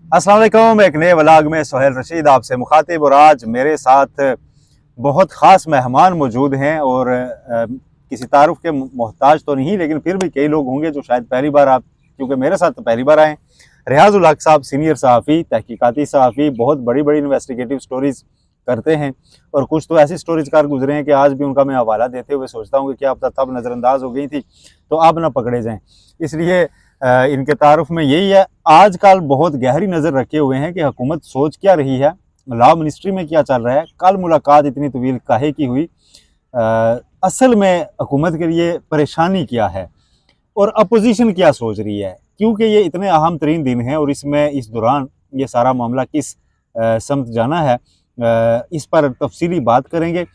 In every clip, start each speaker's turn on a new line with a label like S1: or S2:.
S1: अस्सलाम वालेकुम। एक नए व्लॉग में सोहेल रशीद आपसे मुखातिब, और आज मेरे साथ बहुत ख़ास मेहमान मौजूद हैं और किसी तारुफ के मोहताज तो नहीं, लेकिन फिर भी कई लोग होंगे जो शायद पहली बार आप, क्योंकि मेरे साथ तो पहली बार आए। रियाजुल हक साहब सीनियर सहाफ़ी, तहकीकाती सहाफ़ी, बहुत बड़ी बड़ी इन्वेस्टिगेटिव स्टोरीज़ करते हैं और कुछ तो ऐसी स्टोरीज कार गुजरे हैं कि आज भी उनका मैं हवाला देते हुए सोचता हूँ कि क्या अब तब नज़रअंदाज हो गई थी तो अब ना पकड़े जाएँ। इसलिए इनके तारुफ में यही है, आजकल बहुत गहरी नज़र रखे हुए हैं कि हुकूमत सोच क्या रही है, लॉ मिनिस्ट्री में क्या चल रहा है। कल मुलाकात इतनी तवील काहे की हुई, असल में हुकूमत के लिए परेशानी क्या है और अपोजिशन क्या सोच रही है, क्योंकि ये इतने अहम तरीन दिन हैं और इसमें इस दौरान ये सारा मामला किस समत जाना है, इस पर तफसीली बात करेंगे।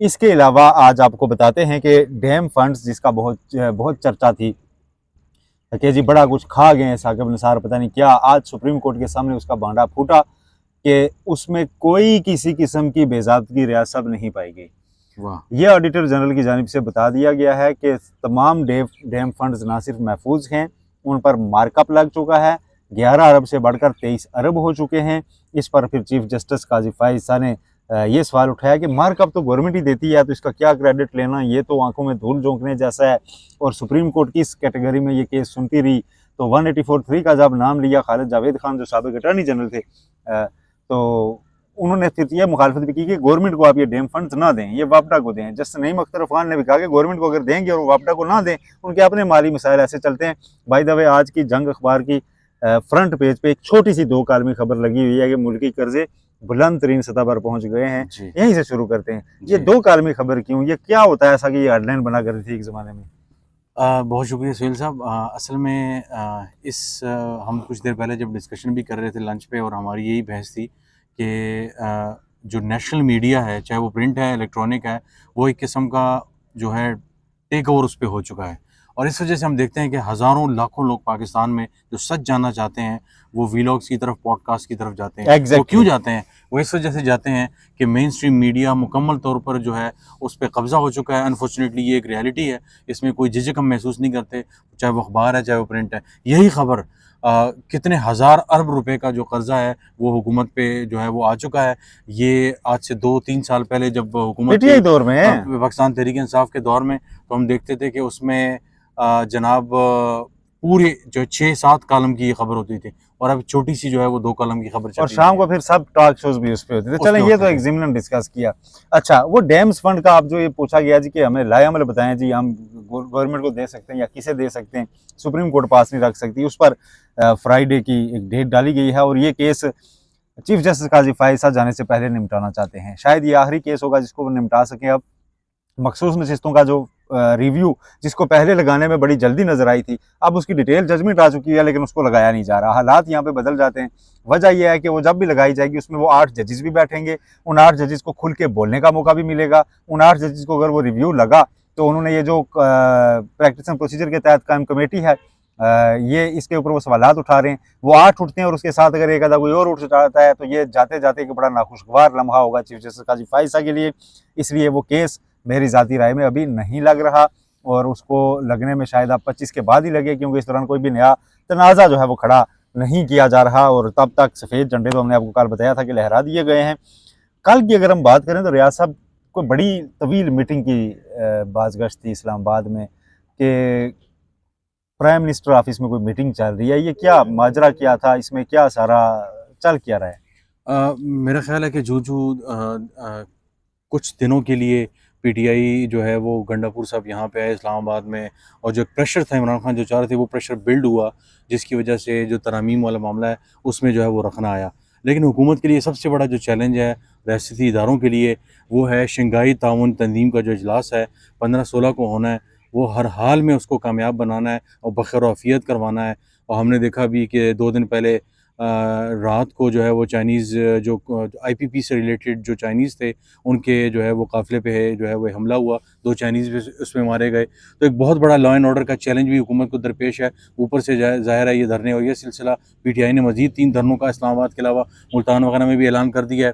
S1: इसके अलावा आज आपको बताते हैं कि डैम फंड्स जिसका बहुत चर्चा थी कि जी बड़ा कुछ खा गए हैं साकिब निसार, पता नहीं क्या, आज सुप्रीम कोर्ट के सामने उसका भांडा फूटा कि उसमें कोई किसी किस्म की बेज़ाब्तगी रियासत नहीं पाई गई। वाह। ये ऑडिटर जनरल की जानिब से बता दिया गया है कि तमाम डैम फंड्स ना सिर्फ महफूज हैं, उन पर मार्कअप लग चुका है, 11 अरब से बढ़कर 23 अरब हो चुके हैं। इस पर फिर चीफ जस्टिस काजी फाइज़ ने ये सवाल उठाया कि मार्कअप तो गवर्नमेंट ही देती है तो इसका क्या क्रेडिट लेना, ये तो आंखों में धूल झोंकने जैसा है। और सुप्रीम कोर्ट की इस कैटेगरी में ये केस सुनती रही तो 184(3) का जब नाम लिया खालिद जावेद खान जो साबिक अटॉर्नी जनरल थे, तो उन्होंने फिर ये मुखालफत भी की कि गवर्नमेंट को आप ये डैम फंड्स ना दें, ये वापडा को दें। जस्टिस नईम अख्तर अफगान ने भी कहा कि गवर्नमेंट को अगर देंगे और वापडा को ना दें, उनके अपने माली मसाइल ऐसे चलते हैं। बाय द वे, आज की जंग अखबार की फ्रंट पेज पे एक छोटी सी 2 कालमी खबर लगी हुई है कि मुल्की कर्जे बुलंद तरीन सतह पर पहुंच गए हैं। यहीं से शुरू करते हैं, ये 2 कालमी खबर क्यों, ये क्या होता है ऐसा कि ये हेडलाइन बना कर थी एक ज़माने में?
S2: बहुत शुक्रिया सोहेल साहब। असल में हम कुछ देर पहले जब डिस्कशन भी कर रहे थे लंच पे, और हमारी यही बहस थी कि जो नेशनल मीडिया है, चाहे वो प्रिंट है, इलेक्ट्रॉनिक है, वो एक किस्म का जो है टेक ओवर उस पर हो चुका है। और इस वजह से हम देखते हैं कि हज़ारों लाखों लोग पाकिस्तान में जो सच जानना चाहते हैं वो वीलॉग्स की तरफ, पॉडकास्ट की तरफ जाते हैं। वो क्यों जाते हैं? वो इस वजह से जाते हैं कि मेन स्ट्रीम मीडिया मुकम्मल तौर पर जो है उस पर कब्ज़ा हो चुका है। अनफॉर्चुनेटली ये एक रियलिटी है, इसमें कोई झिझक हम महसूस नहीं करते, चाहे वो अखबार है, चाहे वो प्रिंट है। यही खबर कितने हज़ार अरब रुपए का जो कर्जा है वो हुकूमत पे जो है वो आ चुका है। ये आज से 2-3 साल पहले जब हुकूमत
S1: पीटीआई दौर में,
S2: पाकिस्तान तहरीक इंसाफ के दौर में, तो हम देखते थे कि उसमें जनाब पूरे जो 6-7 कॉलम की खबर होती थी, और अब छोटी सी जो है वो 2 कॉलम की खबर,
S1: और शाम को फिर सब टॉक शोज भी उस पे होते थे। चलें, ये तो एक ज़िमनन डिस्कस किया। अच्छा, वो डैम्स फंड का आप जो ये पूछा गया जी कि हमें लाएअमल बताएं जी, हम गवर्नमेंट को दे सकते हैं या किसे दे सकते हैं, सुप्रीम कोर्ट पास नहीं रख सकती, उस पर फ्राइडे की एक डेट डाली गई है और ये केस चीफ जस्टिस काजी फाइज़ साहब जाने से पहले निपटाना चाहते हैं। शायद ये आखिरी केस होगा जिसको वो निपटा सकें। अब मखसूस नशिस्तों का जो रिव्यू, जिसको पहले लगाने में बड़ी जल्दी नजर आई थी, अब उसकी डिटेल जजमेंट आ चुकी है लेकिन उसको लगाया नहीं जा रहा। हालात यहाँ पे बदल जाते हैं। वजह यह है कि वो जब भी लगाई जाएगी उसमें वो 8 जजेस भी बैठेंगे, उन 8 जजेस को खुल के बोलने का मौका भी मिलेगा। उन 8 जजेस को अगर वो रिव्यू लगा तो उन्होंने ये जो प्रैक्टिस एंड प्रोसीजर के तहत कायम कमेटी है, ये इसके ऊपर वो सवालात उठा रहे हैं, वो 8 उठते हैं और उसके साथ अगर एक आधा कोई और उठ जाता है तो ये जाते जाते एक बड़ा नाखुशगवार लम्हा होगा चीफ जस्टिस काजी फाइज़ साहब के लिए। इसलिए वो केस मेरी ज़ाती राय में अभी नहीं लग रहा, और उसको लगने में शायद अब 25 के बाद ही लगे, क्योंकि इस दौरान कोई भी नया तनाज़ा जो है वो खड़ा नहीं किया जा रहा। और तब तक सफ़ेद झंडे तो हमने आपको कल बताया था कि लहरा दिए गए हैं। कल की अगर हम बात करें तो रियाज साहब कोई बड़ी तवील मीटिंग की बाज़गश्त थी इस्लामाबाद में कि प्राइम मिनिस्टर ऑफिस में कोई मीटिंग चल रही है। ये क्या माजरा क्या था, इसमें क्या सारा चल क्या रहा है?
S2: मेरा ख्याल है कि कुछ दिनों के लिए पीटीआई जो है वो गंडापुर साहब यहाँ पे आए इस्लामाबाद में, और जो प्रेशर था इमरान खान जो चाह रहे थे वो प्रेशर बिल्ड हुआ, जिसकी वजह से जो तरमीम वाला मामला है उसमें जो है वो रखना आया। लेकिन हुकूमत के लिए सबसे बड़ा जो चैलेंज है रियासती इदारों के लिए, वो है शंघाई ताउन तंजीम का जो इजलास है 15-16 को होना है। वो हर हाल में उसको कामयाब बनाना है और बखैर आफियत करवाना है। और हमने देखा भी कि 2 दिन पहले रात को जो है वो चाइनीज़ जो आईपीपी से रिलेटेड जो चाइनीज़ थे उनके जो है वो काफ़िले पे है जो है वो हमला हुआ, 2 चाइनीज़ भी उसमें मारे गए। तो एक बहुत बड़ा लॉ एंड ऑर्डर का चैलेंज भी हुकूमत को दरपेश है। ऊपर से ज़ाहिर है ये धरने, और ये सिलसिला पीटीआई ने मज़ीद 3 धरनों का इस्लामाबाद के अलावा मुल्तान वगैरह में भी ऐलान कर दिया है।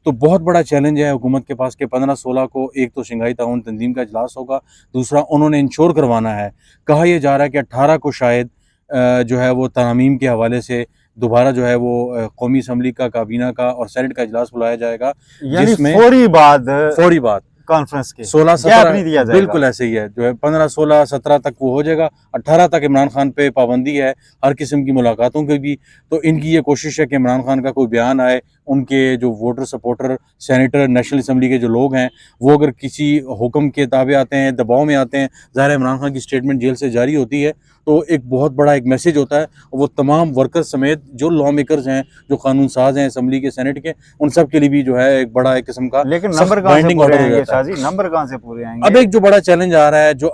S2: तो बहुत बड़ा चैलेंज है हुकूमत के पास कि 15-16 को एक तो शंघाई ताउन तंजीम का इजलास होगा, दूसरा उन्होंने इंश्योर करवाना है। कहा यह जा रहा है कि 18 को शायद जो है वो तरमीम के हवाले से दोबारा जो है वो कौमी असम्बली का, काबीना का और सेनेट का इजलास बुलाया जाएगा,
S1: यानी
S2: जिसमें
S1: फौरी बाद
S2: फौरी बात
S1: कॉन्फ्रेंस के
S2: 16-17
S1: नहीं दिया जाएगा।
S2: बिल्कुल ऐसे ही है, जो है 15-16-17 तक वो हो जाएगा। 18 तक इमरान खान पे पाबंदी है हर किस्म की मुलाकातों की भी। तो इनकी ये कोशिश है कि इमरान खान का कोई बयान आए, उनके जो voter supporter, senator, national assembly के जो लोग हैं, वो अगर किसी हुक्म के ताबे आते हैं, दबाव में आते हैं, ज़ाहिर है इमरान खान की स्टेटमेंट जेल से जारी होती है, तो एक बहुत बड़ा एक मैसेज होता है। वो तमाम वर्कर्स समेत जो लॉ मेकर्स हैं, जो कानून साज हैं असम्बली के, सेनेट के, उन सब के लिए भी जो है एक बड़ा एक किस्म का
S1: लेकिन नंबर कहाँ से
S2: बाइंडिंग
S1: पूरे
S2: ऑर्डर हो
S1: आएंगे
S2: जाता है।
S1: शाहजी, नंबर कहाँ से पूरे आएंगे?
S2: अब एक जो बड़ा चैलेंज आ रहा है, जो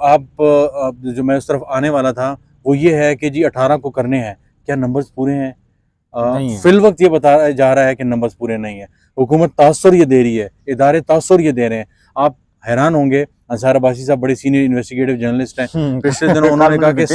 S2: जो मैं उस तरफ आने वाला था, वो ये है कि जी 18 को करने हैं, क्या नंबर्स पूरे हैं?
S1: नहीं है।
S2: फिल वक्त ये बताया जा रहा है कि नंबर्स पूरे नहीं है। हुकूमत तासुर ये दे रही है, इदारे तासुर ये दे रहे हैं। आप हैरान होंगे, अंसार अब्बासी साहब बड़े सीनियर इन्वेस्टिगेटिव जर्नलिस्ट हैं, पिछले दिनों उन्होंने कहा कि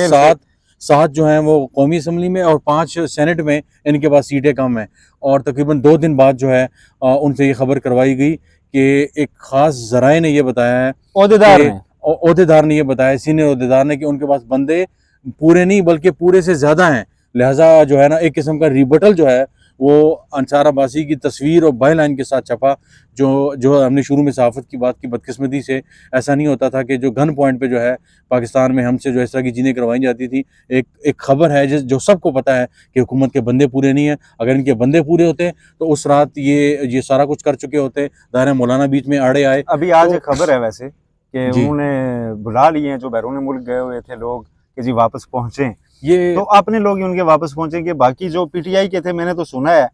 S2: सात जो हैं वो कौमी असम्बली में और 5 सेनेट में इनके पास सीटें कम हैं। और तकरीबन 2 दिन बाद जो है उनसे ये खबर करवाई गई कि एक ख़ास ज़राए ने ये बताया है, ओहदेदार ने ये बताया, सीनियर ओहदेदार ने, कि उनके पास बंदे पूरे नहीं बल्कि पूरे से ज़्यादा हैं। लिहाजा जो है ना, एक किस्म का रिबटल जो है वो अंसार अब्बासी की तस्वीर और बाई लाइन के साथ छपा। जो हमने शुरू में सहाफ़त की बात की, बदकिस्मती से ऐसा नहीं होता था कि जो गन पॉइंट पे जो है पाकिस्तान में हमसे जो इस तरह की चीज़ें करवाई जाती थी। एक खबर है जो सबको पता है कि हुकूमत के बंदे पूरे नहीं हैं। अगर इनके बंदे पूरे होते तो उस रात ये सारा कुछ कर चुके होते। दायरा मौलाना बीच में आड़े आए।
S1: अभी आज एक खबर है वैसे कि उन्होंने बुला लिए हैं जो बैरून मुल्क गए हुए थे लोग कि जी वापस पहुंचे। ये तो अपने लोग ही उनके वापस पहुंचेंगे, बाकी जो पीटीआई के थे, मैंने तो सुना है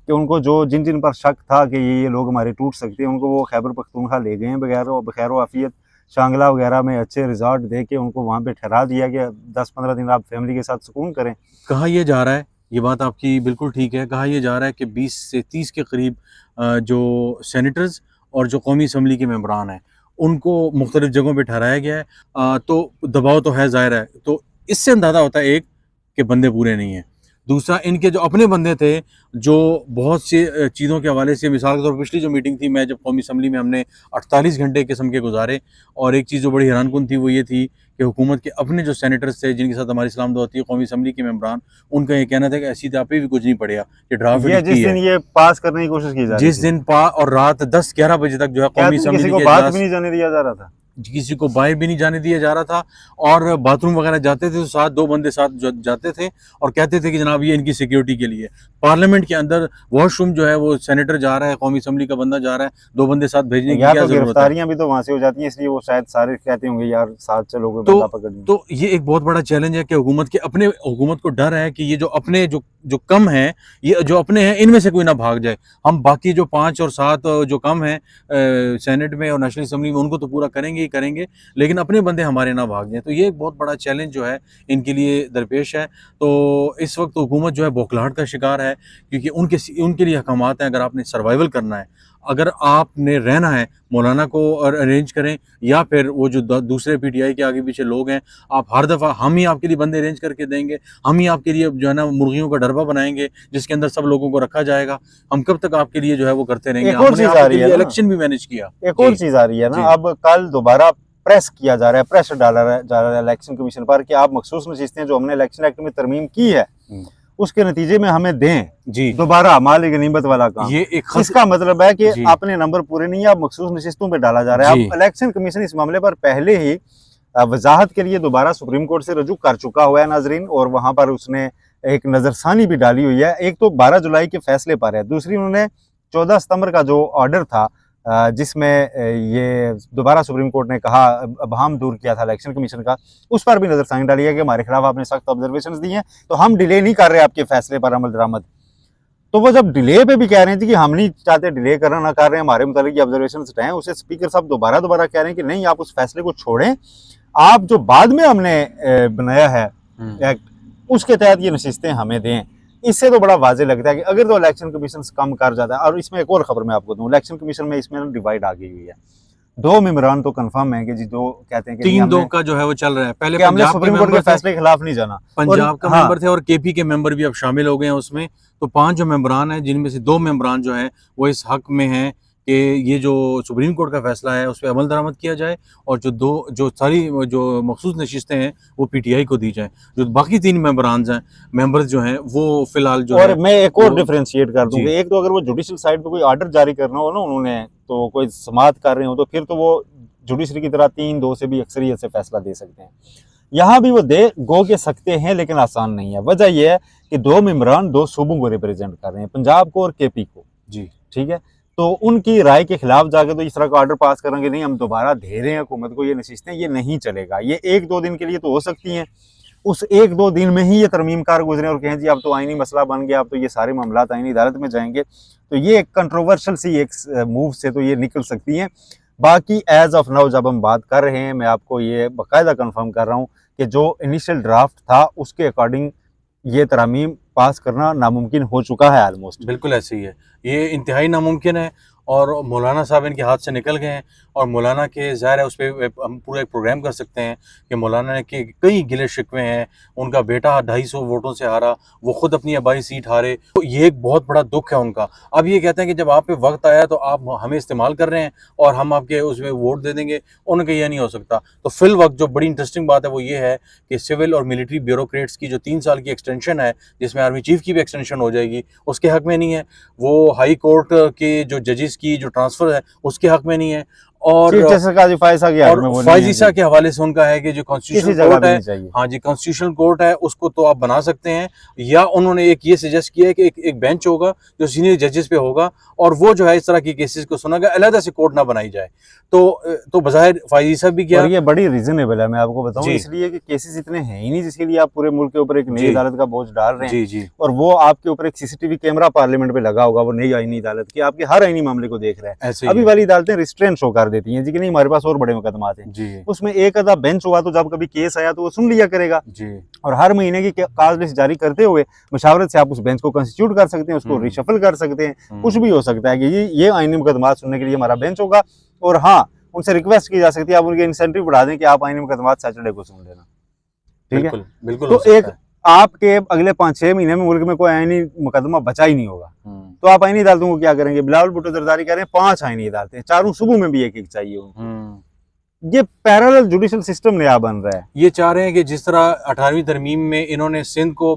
S1: कि उनको जो जिन पर शक था कि ये लोग हमारे टूट सकते हैं, उनको वो खैबर पख्तूनख्वा ले गए हैं बगैर आफियत। शांगला वगैरह में अच्छे रिजॉर्ट दे के उनको वहाँ पे ठहरा दिया गया। 10-15 दिन आप फैमिली के साथ सुकून करें।
S2: कहा यह जा रहा है, ये बात आपकी बिल्कुल ठीक है, कहा यह जा रहा है कि 20 से 30 के करीब जो सेनेटर्स और जो कौमी असम्बली के मेंबरान हैं, उनको मुख्तलिफ जगहों पे ठहराया गया है। तो दबाव तो है, ज़ाहिर है। तो इससे अंदाज़ा होता है, एक कि बंदे पूरे नहीं हैं, दूसरा इनके जो अपने बंदे थे, जो बहुत से चीज़ों के हवाले से, मिसाल के तौर पर पिछली जो मीटिंग थी, मैं जब कौमी असम्बली में, हमने 48 घंटे किस्म के गुजारे, और एक चीज़ जो बड़ी हैरानकुन थी वो ये थी कि हुकूमत के अपने जो सेनेटर्स थे, जिनके साथ हमारी सलाम दुआ होती है, कौमी असम्बली के मेंबरान, उनका ये कहना था कि ऐसी पे भी कुछ नहीं पड़ेगा, कि ड्राफ्ट
S1: जिस दिन ये पास करने की कोशिश की जा रही
S2: जिस दिन और रात 10-11 बजे तक जो है कौमी असम्बली
S1: को बात भी नहीं जाने दिया जा रहा था,
S2: किसी को बाहर भी नहीं जाने दिया जा रहा था। और बाथरूम वगैरह जाते थे तो साथ 2 बंदे साथ जाते थे और कहते थे कि जनाब ये इनकी सिक्योरिटी के लिए। पार्लियामेंट के अंदर वॉशरूम जो है वो सेनेटर जा रहा है, कौमी असम्बली का बंदा जा रहा है, 2 बंदे साथ भेजने की क्या जरूरत है?
S1: गिरफ्तारियां भी तो वहां से हो जाती हैं, इसलिए वो शायद सारे कहते होंगे यार साथ चलो, बंदा पकड़ लें।
S2: तो ये एक बहुत बड़ा चैलेंज है कि हुकूमत को डर है कि ये जो अपने जो कम हैं, ये जो अपने हैं, इनमें से कोई ना भाग जाए। हम बाकी जो 5 और 7 जो कम हैं सेनेट में और नेशनल असम्बली में, उनको तो पूरा करेंगे ही करेंगे, लेकिन अपने बंदे हमारे ना भाग जाएं। तो ये एक बहुत बड़ा चैलेंज जो है इनके लिए दरपेश है। तो इस वक्त हुकूमत जो है बौखलाहट का शिकार है, क्योंकि उनके लिए अहकामात हैं। अगर आपने सर्वाइवल करना है, अगर आपने रहना है, मौलाना को और अरेंज करें, या फिर वो जो दूसरे पीटीआई के आगे पीछे लोग हैं, आप हर दफ़ा हम ही आपके लिए बंदे अरेंज करके देंगे, हम ही आपके लिए जो है ना मुर्गियों का डरबा बनाएंगे जिसके अंदर सब लोगों को रखा जाएगा। हम कब तक आपके लिए जो है वो करते रहेंगे? हमने इलेक्शन भी मैनेज किया।
S1: एक और चीज़ आ रही है ना, अब कल दोबारा प्रेस किया जा रहा है, प्रेशर डाला जा रहा है इलेक्शन कमीशन पर कि आप मखसूस नशिस्तें जो हमने इलेक्शन एक्ट में तरमीम की है उसके नतीजे में हमें दें जी दोबारा मालिक गनीमत वाला काम।
S2: ये
S1: इसका मतलब है कि अपने नंबर पूरे नहीं है, आप मखसूस नशिस्तों पे डाला जा रहा है। अब इलेक्शन कमीशन इस मामले पर पहले ही वजाहत के लिए दोबारा सुप्रीम कोर्ट से रजू कर चुका हुआ है नाजरीन, और वहां पर उसने एक नजरसानी भी डाली हुई है। एक तो 12 जुलाई के फैसले पर है, दूसरी उन्होंने 14 सितंबर का जो ऑर्डर था जिसमें ये दोबारा सुप्रीम कोर्ट ने कहा अबहम दूर किया था इलेक्शन कमीशन का, उस पर भी नजरसानी डाली है कि हमारे खिलाफ आपने सख्त ऑब्जर्वेशंस दी हैं, तो हम डिले नहीं कर रहे आपके फैसले पर अमल दरामद। तो वो जब डिले पे भी कह रहे थे कि हम नहीं चाहते डिले करना, ना कर रहे हैं, हमारे मुताबिक ऑब्जर्वेशन हटाएं, उसे स्पीकर साहब दोबारा कह रहे हैं कि नहीं, आप उस फैसले को छोड़ें, आप जो बाद में हमने बनाया है एक्ट उसके तहत ये नशिस्तें हमें दें। इससे तो बड़ा वाजे लगता है कि अगर तो इलेक्शन कमीशन कम कर जाता है। और इसमें एक और खबर मैं आपको दूं, इलेक्शन कमीशन में इसमें डिवाइड आ गई हुई है। 2 मेंबरान तो कंफर्म है कि जी, 2 कहते हैं कि
S2: 3-2 का जो है वो चल रहा है। पहले
S1: हमने सुप्रीम कोर्ट के फैसले के खिलाफ नहीं जाना,
S2: पंजाब का मेंबर थे और केपी के मेंबर भी अब शामिल हो गए हैं उसमें। तो 5 जो मेंबरान हैं, जिनमें से 2 मेंबरान जो हैं वो इस हक में हैं कि ये जो सुप्रीम कोर्ट का फैसला है उस पर अमल दरामद किया जाए और जो सारी जो मखसूस नशिस्तें हैं वो पीटीआई को दी जाए। जो बाकी 3 मेंबर्स जो हैं वो फिलहाल जो
S1: और
S2: है
S1: मैं एक और
S2: वो
S1: डिफरेंशिएट कर दूं
S2: जी
S1: कि एक तो अगर वो जुडिशल साइड पे कोई ऑर्डर जारी करना हो ना उन्होंने, तो कोई समाअत कर रहे हो, तो फिर तो वो जुडिशरी की तरह 3-2 से भी अक्सरियत से फैसला दे सकते हैं। यहाँ भी वो दे गो के सकते हैं, लेकिन आसान नहीं है। वजह यह है कि 2 मेंबरान 2 सूबों को रिप्रेजेंट कर रहे हैं, पंजाब को और केपी को।
S2: जी
S1: ठीक है, तो उनकी राय के खिलाफ जाकर तो इस तरह का ऑर्डर पास करेंगे नहीं, हम दोबारा दे रहे हैं हुकूमत को ये नशिस्तें, ये नहीं चलेगा। ये 1-2 दिन के लिए तो हो सकती हैं, उस 1-2 दिन में ही ये तरमीम कार गुजरे और कहें जी अब तो आईनी मसला बन गया, अब तो ये सारे मामला आईनी अदालत में जाएंगे, तो ये एक कंट्रोवर्शियल सी एक मूव से तो ये निकल सकती हैं। बाकी एज ऑफ नाउ जब हम बात कर रहे हैं, मैं आपको ये बाकायदा कंफर्म कर रहा हूँ कि जो इनिशियल ड्राफ्ट था उसके अकॉर्डिंग ये तरमीम पास करना नामुमकिन हो चुका है ऑलमोस्ट।
S2: बिल्कुल ऐसे ही है, ये इंतहाई नामुमकिन है और मौलाना साहब इनके हाथ से निकल गए हैं। और मौलाना के ज़ाहिर है उस पर हम पूरा एक प्रोग्राम कर सकते हैं कि मौलाना के कई गिले शिकवे हैं, उनका बेटा 250 वोटों से हारा, वो खुद अपनी आबाई सीट हारे, तो ये एक बहुत बड़ा दुख है उनका। अब ये कहते हैं कि जब आप पे वक्त आया तो आप हमें इस्तेमाल कर रहे हैं और हम आपके उसमें वोट दे देंगे, उनका यह नहीं हो सकता। तो फिल वक्त जो बड़ी इंटरेस्टिंग बात है वो ये है कि सिविल और मिलिट्री ब्यूरोक्रेट्स की जो 3 साल की एक्सटेंशन है, जिसमें आर्मी चीफ की भी एक्सटेंशन हो जाएगी, उसके हक में नहीं है। वो हाई कोर्ट के जो जजेस की जो ट्रांसफ़र है उसके हक में नहीं है। और फायज ईसा के हवाले से उनका है कि जो कॉन्स्टिट्यूशनल कोर्ट है, हाँ जी कॉन्स्टिट्यूशनल कोर्ट है, उसको तो आप बना सकते हैं, या उन्होंने एक ये सजेस्ट किया है कि एक बेंच होगा जो सीनियर जजेस पे होगा और वो जो है इस तरह की केसेस को सुनागा, अलग से कोर्ट ना बनाई जाए। तो बज़ाहिर फायज ईसा भी किया,
S1: और ये बड़ी रीजनेबल है, मैं आपको बताऊं, इसलिए कि केसेस इतने हैं ही नहीं जिसके लिए आप पूरे मुल्क के ऊपर एक नई अदालत का बोझ डाल रहे हैं।
S2: जी
S1: और वो आपके ऊपर एक सीसीटीवी कैमरा पार्लियामेंट पे लगा होगा, वो नई आईनी अदालत की आपके हर आईनी मामले को देख रहा है। अभी वाली अदालतें रिस्ट्रेंट शो कर देती हैं जी कि नहीं हमारे पास और बड़े मुकदमात हैं, उसमें एक आधा बेंच हुआ तो जब कभी केस आया तो वो सुन लिया करेगा जी। और हर महीने की काज लिस्ट जारी करते हुए मशावरत से आप उस बेंच को कंस्टिट्यूट कर सकते हैं, उसको रिशफल कर सकते हैं। कुछ भी हो सकता है कि ये आईनी मुकदमात सुनने के लिए हमारा बेंच होगा, और हाँ उनसे रिक्वेस्ट की जा सकती है आप उनके इंसेंटिव बढ़ा दें कि आप आईनी मुकदमात सैटरडे को सुन लेना। ठीक है, बिल्कुल। तो एक आपके अगले 5-6 महीने में मुल्क में कोई आईनी मुकदमा बचा ही नहीं होगा, तो आप आईनी अदालतों को क्या करेंगे? बिलावल भुट्टो जरदारी कह रहे हैं 5 आईनी अदालतें, चारों सूबों में भी एक चाहिए उनको। ये पैरेलल जुडिशल सिस्टम नया बन रहा है।
S2: ये चाह रहे हैं कि जिस तरह 18वीं तरमीम में इन्होंने सिंध को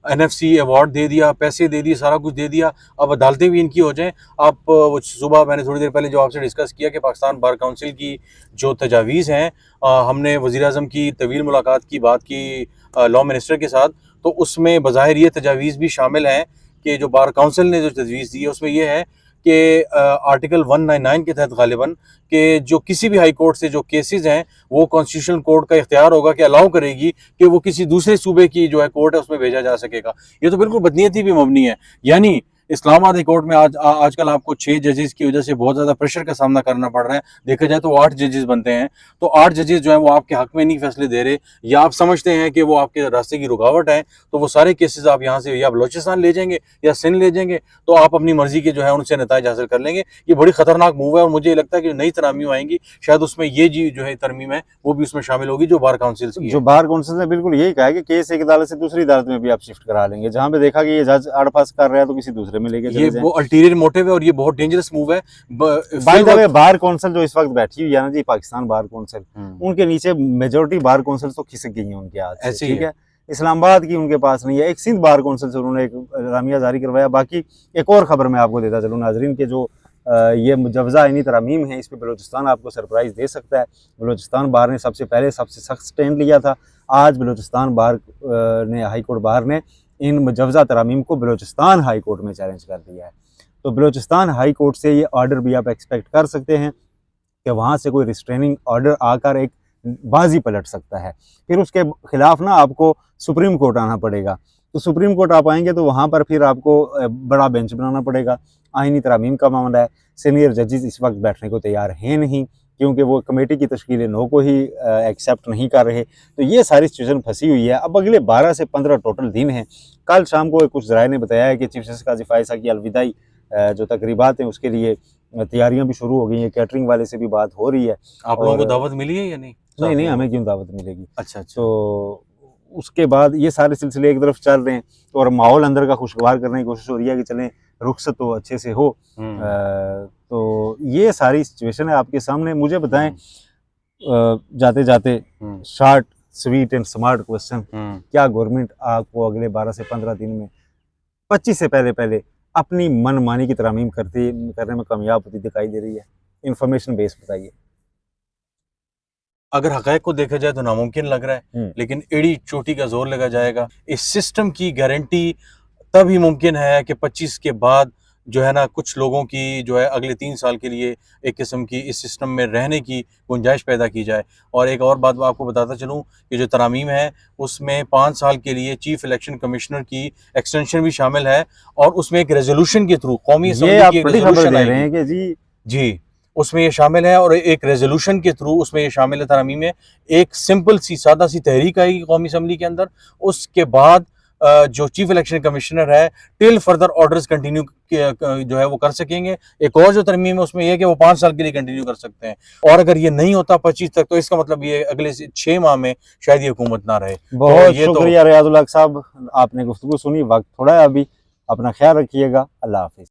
S2: NFC अवार्ड दे दिया, पैसे दे दिए, सारा कुछ दे दिया, अब अदालतें भी इनकी हो जाएं। आप सुबह मैंने थोड़ी देर पहले जो आपसे डिस्कस किया कि पाकिस्तान बार काउंसिल की जो तजावीज़ हैं, हमने वज़ीर आज़म की तवील मुलाकात की बात की लॉ मिनिस्टर के साथ, तो उसमें बज़ाहिर ये तजावीज़ भी शामिल हैं कि जो बार काउंसिल ने जो तजवीज़ दी है उसमें यह है कि आर्टिकल 199 के तहत गालिबन कि जो किसी भी हाई कोर्ट से जो केसेस हैं वो कॉन्स्टिट्यूशनल कोर्ट का इख्तियार होगा कि अलाउ करेगी कि वो किसी दूसरे सूबे की जो है कोर्ट है उसमें भेजा जा सकेगा। ये तो बिल्कुल बदनीयती भी मबनी है। यानी इस्लामाबाद हाई कोर्ट में आजकल आपको 6 जजेस की वजह से बहुत ज़्यादा प्रेशर का सामना करना पड़ रहा है। देखा जाए तो 8 जजेस बनते हैं, तो 8 जजेस जो है वो आपके हक में नहीं फैसले दे रहे, या आप समझते हैं कि वो आपके रास्ते की रुकावट है, तो वो सारे केसेस आप यहाँ से या बलोचिस्तान ले जाएंगे या सिंध ले जाएंगे, तो आप अपनी मर्जी के जो है उनसे नताइज हासिल कर लेंगे। ये बड़ी खतरनाक मूव है और मुझे लगता है कि नई तरमीम आएंगी, शायद उसमें ये जो है तरमीम है वो भी उसमें शामिल होगी जो बार काउंसिल की।
S1: जो बार काउंसिल ने बिल्कुल यही कहा है कि केस एक अदालत से दूसरी अदालत में भी आप शिफ्ट करा लेंगे, जहाँ पे देखा कि ये जज अड़पास कर रहा है तो किसी दूसरे में लेके
S2: ये वो अल्टीरियर मोटिव है और ये बहुत डेंजरस मूव है।
S1: By the way bar council जो इस वक्त बैठी हुई है ना जी, पाकिस्तान बार काउंसिल, उनके नीचे मेजोरिटी बार काउंसिल तो खिसक गई है उनके हाथ से। ठीक है, इस्लामाबाद की उनके पास नहीं है। एक सिंध बार काउंसिल से उन्होंने एक रामिया जारी करवाया। बाकी एक और खबर मैं आपको देता चलूँ नाजरीन के, जो ये मुजवजा आईनी तरमीम है, इस पर बलूचिस्तान आपको सरप्राइज दे सकता है। बलूचिस्तान बार ने सबसे पहले सबसे सख्त स्टैंड लिया था। आज बलूचिस्तान बार ने हाई कोर्ट बार ने इन मुजवजा तरमीम को बलूचिस्तान हाई कोर्ट में चैलेंज कर दिया है। तो बलूचिस्तान हाई कोर्ट से ये ऑर्डर भी आप एक्सपेक्ट कर सकते हैं कि वहाँ से कोई रिस्ट्रेनिंग ऑर्डर आकर एक बाजी पलट सकता है। फिर उसके खिलाफ ना आपको सुप्रीम कोर्ट आना पड़ेगा। तो सुप्रीम कोर्ट आप आएंगे तो वहाँ पर फिर आपको बड़ा बेंच बनाना पड़ेगा। आईनी तरमीम का मामला है, सीनियर जजेस इस वक्त बैठने को तैयार हैं नहीं, क्योंकि वो कमेटी की तश्कील 9 को ही एक्सेप्ट नहीं कर रहे। तो ये सारी सिचुएशन फंसी हुई है। अब अगले 12 से 15 टोटल दिन हैं। कल शाम को कुछ ज़राए ने बताया है कि चीफ जस्टिस काजी फायज ईसा की अलविदाई जो तकरीबात हैं उसके लिए तैयारियां भी शुरू हो गई हैं। कैटरिंग वाले से भी बात हो रही है।
S2: आप लोगों को दावत मिली है या नहीं?
S1: नहीं, हमें क्यों दावत मिलेगी।
S2: अच्छा।
S1: तो उसके बाद ये सारे सिलसिले एक तरफ चल रहे हैं और माहौल अंदर का खुशगवार करने की कोशिश हो रही है कि चलें रुखसत हो, अच्छे से हो।
S2: हम्म,
S1: तो ये सारी सिचुएशन है आपके सामने। मुझे बताएं जाते जाते
S2: hmm,
S1: short sweet and smart question,
S2: hmm.
S1: क्या गवर्नमेंट आपको अगले 12 से 15 दिन में 25 से पहले पहले अपनी मनमानी की तरमीम करने में कामयाब होती दिखाई दे रही है? इंफॉर्मेशन बेस बताइए।
S2: अगर हक़ाइक़ को देखा जाए तो नामुमकिन लग रहा है, लेकिन एड़ी चोटी का जोर लगा जाएगा। इस सिस्टम की गारंटी तब ही मुमकिन है कि 25 के बाद जो है ना, कुछ लोगों की जो है अगले 3 साल के लिए एक किस्म की इस सिस्टम में रहने की गुंजाइश पैदा की जाए। और एक और बात मैं आपको बताता चलूँ कि जो तरमीम है उसमें 5 साल के लिए चीफ इलेक्शन कमिश्नर की एक्सटेंशन भी शामिल है, और उसमें एक रेजोल्यूशन के थ्रू कौमी
S1: ये
S2: असम्बली
S1: आप
S2: की एक
S1: बड़ी खबर
S2: रेजोल्यूशन
S1: दे रहे
S2: आएगी।
S1: हैं कि जी
S2: जी, उसमें ये शामिल है, और एक रेजोल्यूशन के थ्रू उसमें ये शामिल है तरमीम में। एक सिंपल सी सादा सी तहरीक आएगी कौमी असम्बली के अंदर। उसके बाद जो चीफ इलेक्शन कमिश्नर है टिल फर्दर ऑर्डर्स कंटिन्यू जो है वो कर सकेंगे। एक और जो तरमीम है उसमें यह है कि वो 5 साल के लिए कंटिन्यू कर सकते हैं। और अगर ये नहीं होता 25 तक, तो इसका मतलब ये अगले 6 माह में शायद ये हुकूमत ना रहे।
S1: बहुत
S2: ये
S1: शुक्रिया रियाजुल हक साहब, आपने गुफ्तगू सुनी। वक्त थोड़ा है अभी, अपना ख्याल रखिएगा। अल्लाह हाफिज़।